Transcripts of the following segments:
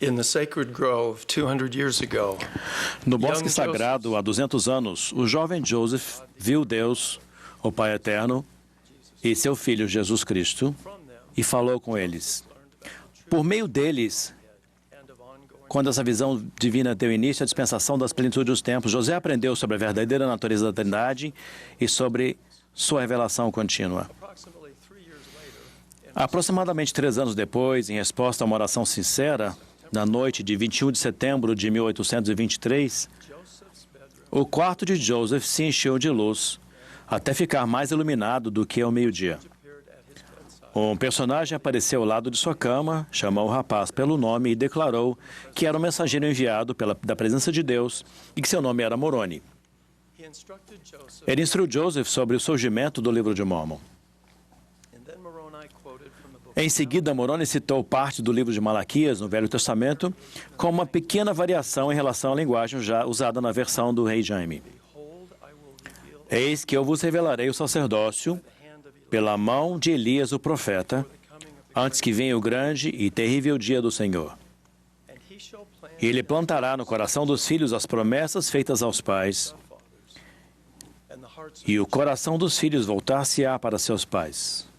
In the sacred grove 200 years ago, No bosque sagrado, há 200 anos, o jovem Joseph viu Deus, o Pai Eterno, e seu Filho Jesus Cristo, e falou com eles. Por meio deles, quando essa visão divina deu início à dispensação das plenitudes dos tempos, José aprendeu sobre a verdadeira natureza da Trindade e sobre sua revelação contínua. Aproximadamente 3 anos depois, em resposta a uma oração sincera, na noite de 21 de setembro de 1823, o quarto de Joseph se encheu de luz, até ficar mais iluminado do que ao meio-dia. Um personagem apareceu ao lado de sua cama, chamou o rapaz pelo nome e declarou que era um mensageiro enviado da presença de Deus e que seu nome era Moroni. Ele instruiu Joseph sobre o surgimento do livro de Mórmon. Em seguida, Moroni citou parte do livro de Malaquias, no Velho Testamento, com uma pequena variação em relação à linguagem já usada na versão do rei Jaime. Eis que eu vos revelarei o sacerdócio pela mão de Elias o profeta, antes que venha o grande e terrível dia do Senhor. E ele plantará no coração dos filhos as promessas feitas aos pais, e o coração dos filhos voltar-se-á para seus pais.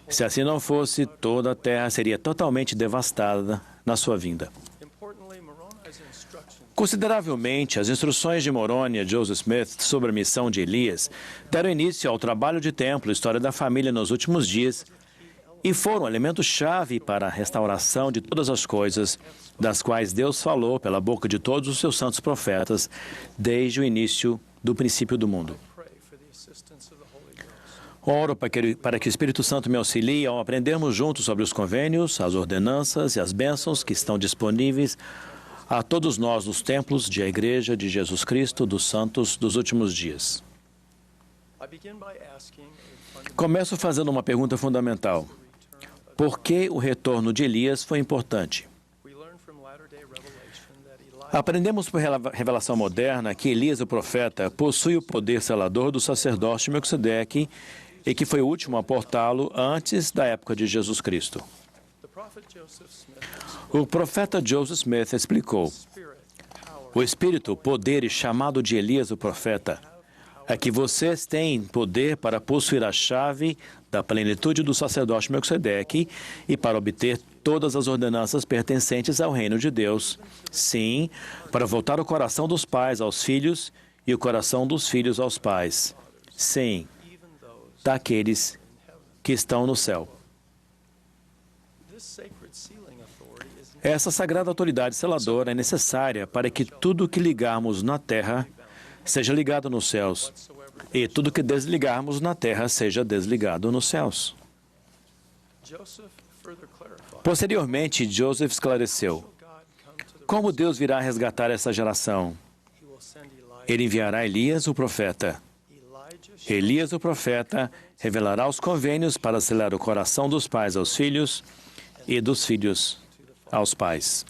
Se assim não fosse, toda a terra seria totalmente devastada na sua vinda. Consideravelmente, as instruções de Moroni a Joseph Smith sobre a missão de Elias deram início ao trabalho de templo, história da família nos últimos dias, e foram elemento-chave para a restauração de todas as coisas, das quais Deus falou pela boca de todos os seus santos profetas, desde o início do princípio do mundo. Oro para que o Espírito Santo me auxilie ao aprendermos juntos sobre os convênios, as ordenanças e as bênçãos que estão disponíveis a todos nós nos templos de a Igreja de Jesus Cristo dos Santos dos últimos dias. Começo fazendo uma pergunta fundamental. Por que o retorno de Elias foi importante? Aprendemos por revelação moderna que Elias, o profeta, possui o poder selador do sacerdócio Melquisedeque e que foi o último a portá-lo antes da época de Jesus Cristo. O profeta Joseph Smith explicou: o espírito, poder e chamado de Elias, o profeta, é que vocês têm poder para possuir a chave da plenitude do sacerdócio Melquisedeque e para obter todas as ordenanças pertencentes ao reino de Deus. Sim, para voltar o coração dos pais aos filhos e o coração dos filhos aos pais. Sim, daqueles que estão no céu. Essa sagrada autoridade seladora é necessária para que tudo que ligarmos na terra seja ligado nos céus, e tudo que desligarmos na terra seja desligado nos céus. Posteriormente, Joseph esclareceu: como Deus virá resgatar essa geração? Ele enviará Elias, o profeta. Elias, o profeta, revelará os convênios para selar o coração dos pais aos filhos e dos filhos aos pais.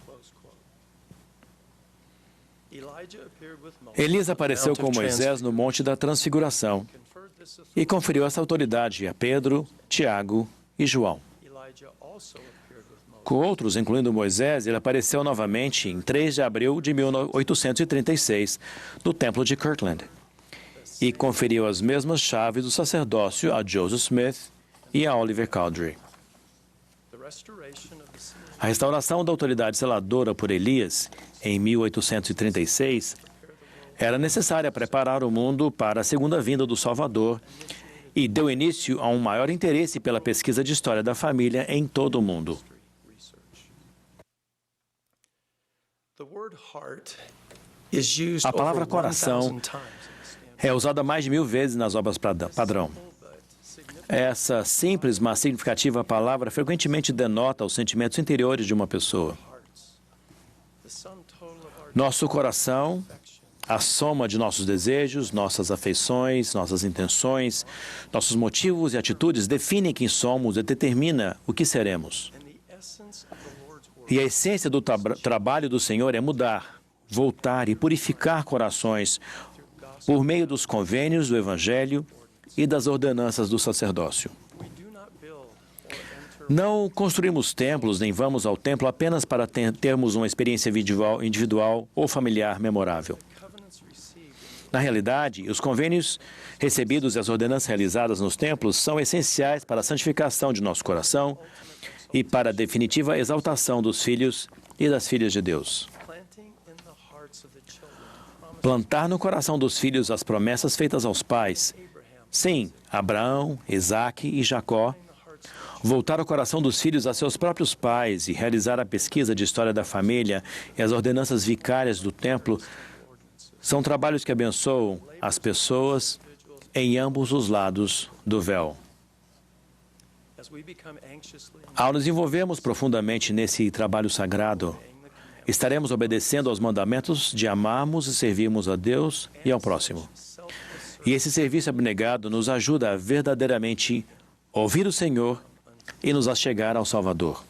Elias apareceu com Moisés no Monte da Transfiguração e conferiu essa autoridade a Pedro, Tiago e João. Com outros, incluindo Moisés, ele apareceu novamente em 3 de abril de 1836, no Templo de Kirtland, e conferiu as mesmas chaves do sacerdócio a Joseph Smith e a Oliver Cowdery. A restauração da autoridade seladora por Elias, em 1836, era necessária preparar o mundo para a segunda vinda do Salvador e deu início a um maior interesse pela pesquisa de história da família em todo o mundo. A palavra coração é usada mais de 1000 vezes nas obras padrão. Essa simples, mas significativa palavra frequentemente denota os sentimentos interiores de uma pessoa. Nosso coração, a soma de nossos desejos, nossas afeições, nossas intenções, nossos motivos e atitudes definem quem somos e determina o que seremos. E a essência do trabalho do Senhor é mudar, voltar e purificar corações por meio dos convênios do Evangelho e das ordenanças do sacerdócio. Não construímos templos nem vamos ao templo apenas para termos uma experiência individual ou familiar memorável. Na realidade, os convênios recebidos e as ordenanças realizadas nos templos são essenciais para a santificação de nosso coração e para a definitiva exaltação dos filhos e das filhas de Deus. Plantar no coração dos filhos as promessas feitas aos pais, sim, Abraão, Isaque e Jacó, voltar o coração dos filhos a seus próprios pais e realizar a pesquisa de história da família e as ordenanças vicárias do templo são trabalhos que abençoam as pessoas em ambos os lados do véu. Ao nos envolvermos profundamente nesse trabalho sagrado, estaremos obedecendo aos mandamentos de amarmos e servirmos a Deus e ao próximo. E esse serviço abnegado nos ajuda a verdadeiramente ouvir o Senhor e nos achegar ao Salvador.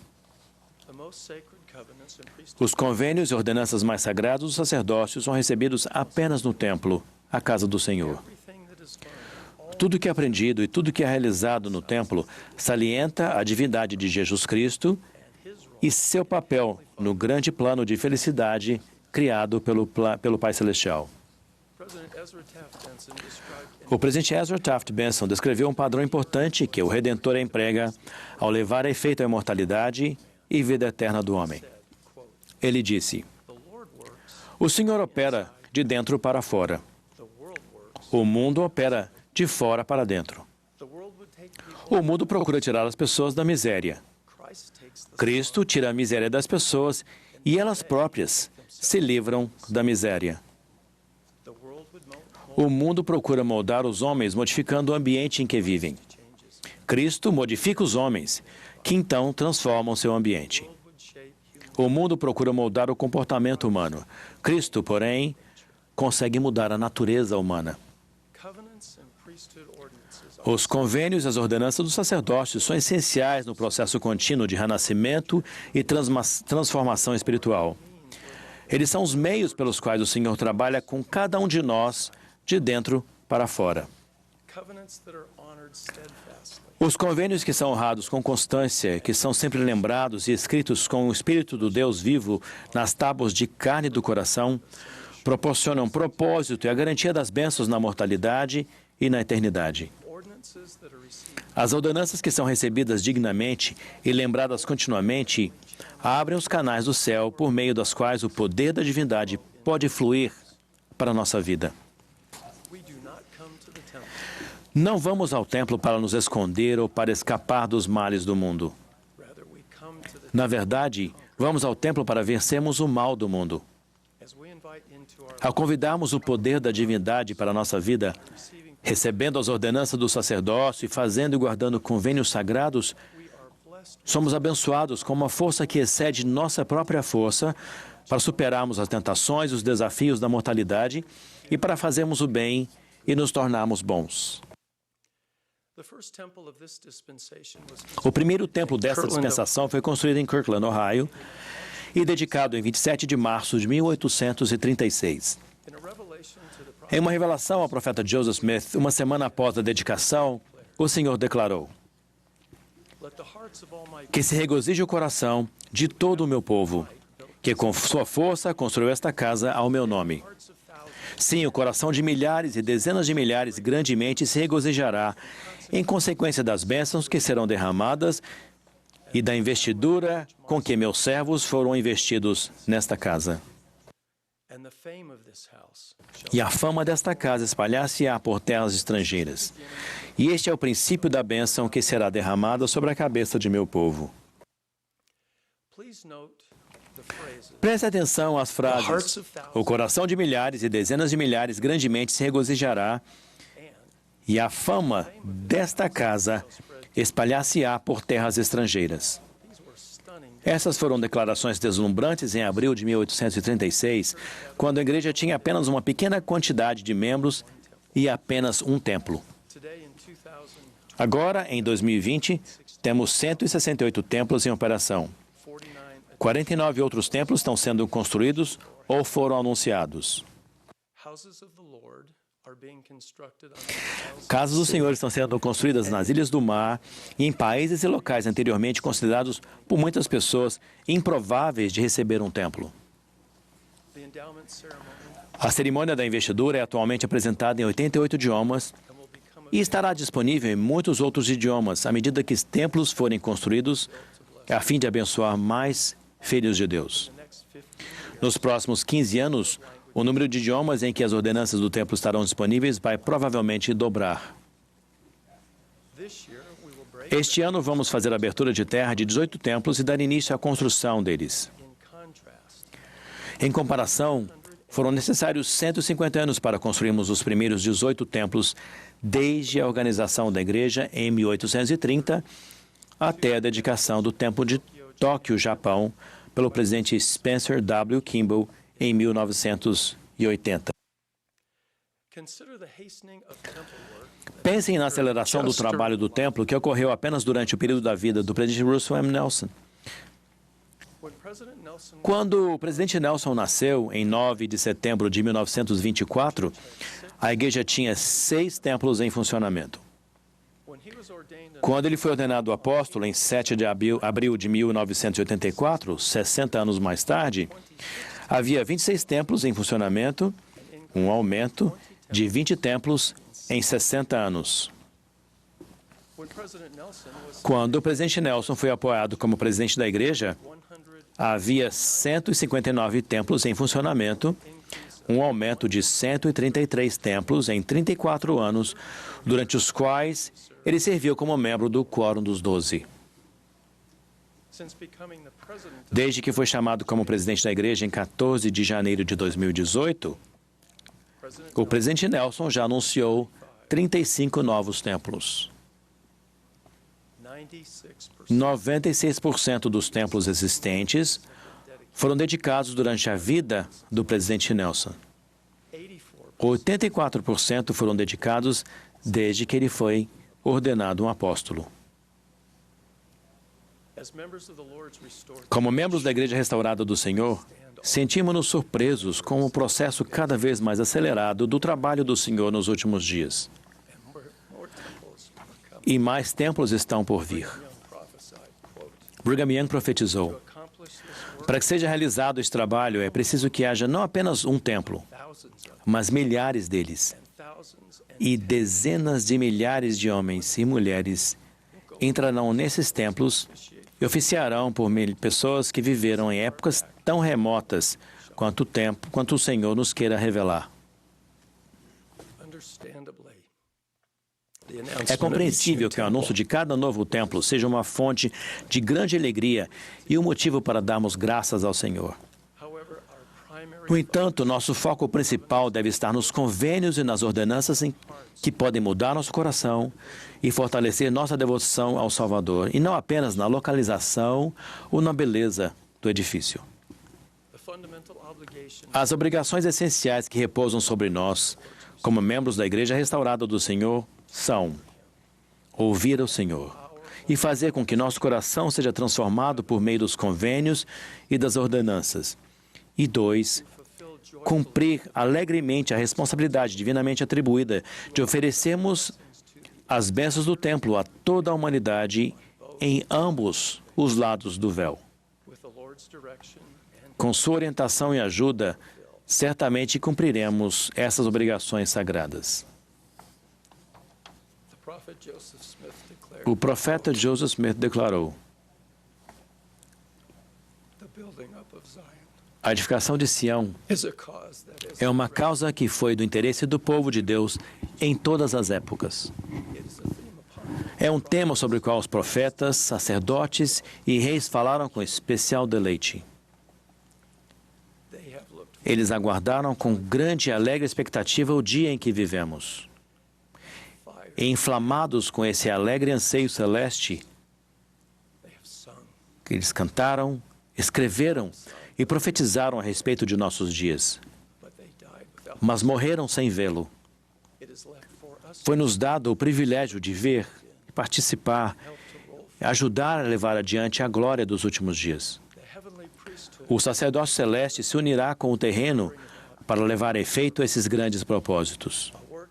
Os convênios e ordenanças mais sagrados dos sacerdócios são recebidos apenas no templo, a casa do Senhor. Tudo que é aprendido e tudo que é realizado no templo salienta a divindade de Jesus Cristo e seu papel no grande plano de felicidade criado pelo Pai Celestial. O presidente Ezra Taft Benson descreveu um padrão importante que o Redentor emprega ao levar a efeito a imortalidade e vida eterna do homem. Ele disse: "O Senhor opera de dentro para fora. O mundo opera de fora para dentro. O mundo procura tirar as pessoas da miséria. Cristo tira a miséria das pessoas e elas próprias se livram da miséria. O mundo procura moldar os homens modificando o ambiente em que vivem. Cristo modifica os homens, que então transformam seu ambiente. O mundo procura moldar o comportamento humano. Cristo, porém, consegue mudar a natureza humana. Os convênios e as ordenanças do sacerdócio são essenciais no processo contínuo de renascimento e transformação espiritual. Eles são os meios pelos quais o Senhor trabalha com cada um de nós, de dentro para fora. Os convênios que são honrados com constância, que são sempre lembrados e escritos com o Espírito do Deus vivo nas tábuas de carne do coração, proporcionam propósito e a garantia das bênçãos na mortalidade e na eternidade. As ordenanças que são recebidas dignamente e lembradas continuamente abrem os canais do céu por meio das quais o poder da divindade pode fluir para a nossa vida. Não vamos ao templo para nos esconder ou para escapar dos males do mundo. Na verdade, vamos ao templo para vencermos o mal do mundo. Ao convidarmos o poder da divindade para a nossa vida, recebendo as ordenanças do sacerdócio e fazendo e guardando convênios sagrados, somos abençoados com uma força que excede nossa própria força para superarmos as tentações e os desafios da mortalidade e para fazermos o bem e nos tornarmos bons. O primeiro templo desta dispensação foi construído em Kirtland, Ohio, e dedicado em 27 de março de 1836. Em uma revelação ao profeta Joseph Smith, uma semana após a dedicação, o Senhor declarou: "Que se regozije o coração de todo o meu povo, que com sua força construiu esta casa ao meu nome. Sim, o coração de milhares e dezenas de milhares grandemente se regozijará em consequência das bênçãos que serão derramadas e da investidura com que meus servos foram investidos nesta casa. E a fama desta casa espalhar-se-á por terras estrangeiras. E este é o princípio da bênção que será derramada sobre a cabeça de meu povo." Preste atenção às frases: "O coração de milhares e dezenas de milhares grandemente se regozijará, e a fama desta casa espalhar-se-á por terras estrangeiras." Essas foram declarações deslumbrantes em abril de 1836, quando a igreja tinha apenas uma pequena quantidade de membros e apenas um templo. Agora, em 2020, temos 168 templos em operação. 49 outros templos estão sendo construídos ou foram anunciados. are being constructed on the Isles Casas do Senhor estão sendo construídas nas ilhas do mar e em países e locais anteriormente considerados por muitas pessoas improváveis de receber um templo. The endowment ceremony A cerimônia da investidura é atualmente apresentada em 88 idiomas and will become e estará disponível em muitos outros idiomas à medida que os templos forem construídos a fim de abençoar mais filhos de Deus. the next 50 Nos próximos 15 anos, o número de idiomas em que as ordenanças do templo estarão disponíveis vai provavelmente dobrar. this year we will break Este ano vamos fazer a abertura de terra de 18 templos e dar início à construção deles. in contrast. Em comparação, foram necessários 150 anos para construirmos os primeiros 18 templos, desde a organização da igreja em 1830 até a dedicação do Templo de Tóquio, Japão, pelo presidente Spencer W. Kimball em 1980. Consider the hastening of temple work Pensem na aceleração do trabalho do templo que ocorreu apenas durante o período da vida do presidente Russell M. Nelson. when President Nelson Quando o presidente Nelson nasceu, em 9 de setembro de 1924, a igreja tinha 6 templos em funcionamento. when he was ordained an Quando ele foi ordenado apóstolo, em 7 de abril de 1984, 60 anos mais tarde, havia 26 templos em funcionamento, um aumento de 20 templos em 60 anos. when President Nelson was Quando o presidente Nelson foi apoiado como presidente da igreja, 100 havia 159 templos em funcionamento, um aumento de 133 templos em 34 anos, durante os quais ele serviu como membro do Quórum dos 12. since becoming the president of Desde que foi chamado como presidente da igreja em 14 de janeiro de 2018, President o presidente Nelson já anunciou 35 novos templos. 96% 96% dos templos existentes foram dedicados durante a vida do presidente Nelson. 84% foram dedicados desde que ele foi ordenado um apóstolo. as members of the Lord's restored Como membros da Igreja Restaurada do Senhor, sentimos-nos surpresos com o processo cada vez mais acelerado do trabalho do Senhor nos últimos dias. and more temples are coming. E mais templos estão por vir. Young prophesied, quote, Brigham Young profetizou: to accomplish this work, para que seja realizado este trabalho, é preciso que haja não apenas um templo, thousands of mas milhares deles, thousands and e dezenas de milhares de homens e mulheres entrarão nesses templos e oficiarão por pessoas que viveram em épocas tão remotas quanto o Senhor nos queira revelar. understandably. É compreensível que o anúncio de cada novo templo seja uma fonte de grande alegria e um motivo para darmos graças ao Senhor. However, our primary No entanto, nosso foco principal deve estar nos convênios e nas ordenanças que podem mudar nosso coração e fortalecer nossa devoção ao Salvador, e não apenas na localização ou na beleza do edifício. the fundamental obligation As obrigações essenciais que repousam sobre nós, como membros da Igreja Restaurada do Senhor, são ouvir o Senhor e fazer com que nosso coração seja transformado por meio dos convênios e das ordenanças. E 2, fulfill joy cumprir alegremente a responsabilidade divinamente atribuída de oferecermos as bênçãos do templo a toda a humanidade em ambos os lados do véu. with the Lord's direction and Com sua orientação e ajuda, certamente cumpriremos essas obrigações sagradas. the prophet Joseph Smith declared O profeta Joseph Smith declarou: the building up of Zion a edificação de Sião is a cause that is é uma causa que foi do interesse do povo de Deus em todas as épocas. it is a theme upon É um tema sobre o qual os profetas, sacerdotes e reis falaram com especial deleite. they have looked Eles aguardaram com grande e alegre expectativa o dia em que vivemos. fire E inflamados com esse alegre anseio celeste, they have sung eles cantaram, escreveram e profetizaram a respeito de nossos dias, but they died without mas morreram sem vê-lo. it is left for us Foi-nos dado o privilégio de ver, participar, help to roll ajudar a levar adiante a glória dos últimos dias. the heavenly priesthood O sacerdócio celeste se unirá com o terreno para levar a efeito esses grandes propósitos. a work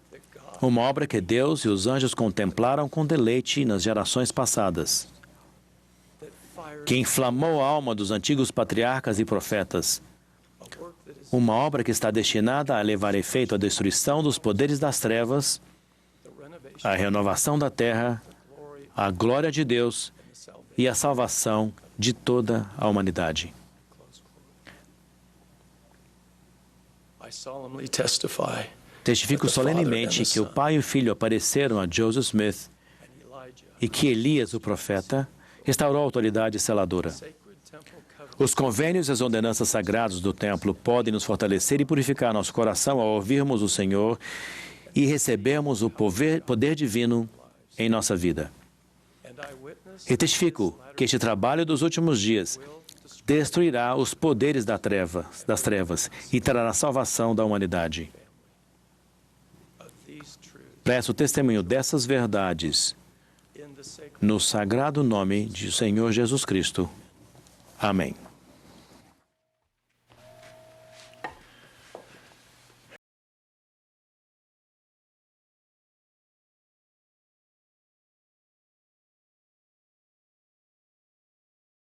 Uma obra que Deus e os anjos contemplaram com deleite nas gerações passadas, que inflamou a alma dos antigos patriarcas e profetas. Uma obra que está destinada a levar efeito à destruição dos poderes das trevas, à renovação da terra, à glória de Deus e à salvação de toda a humanidade. Testifico solenemente que o Pai e o Filho apareceram a Joseph Smith e que Elias, o profeta, restaurou a autoridade seladora. Os convênios e as ordenanças sagradas do templo podem nos fortalecer e purificar nosso coração ao ouvirmos o Senhor e recebermos o poder divino em nossa vida. E testifico que este trabalho dos últimos dias destruirá os poderes das trevas e trará a salvação da humanidade. Presto testemunho dessas verdades no sagrado nome de Senhor Jesus Cristo. Amém.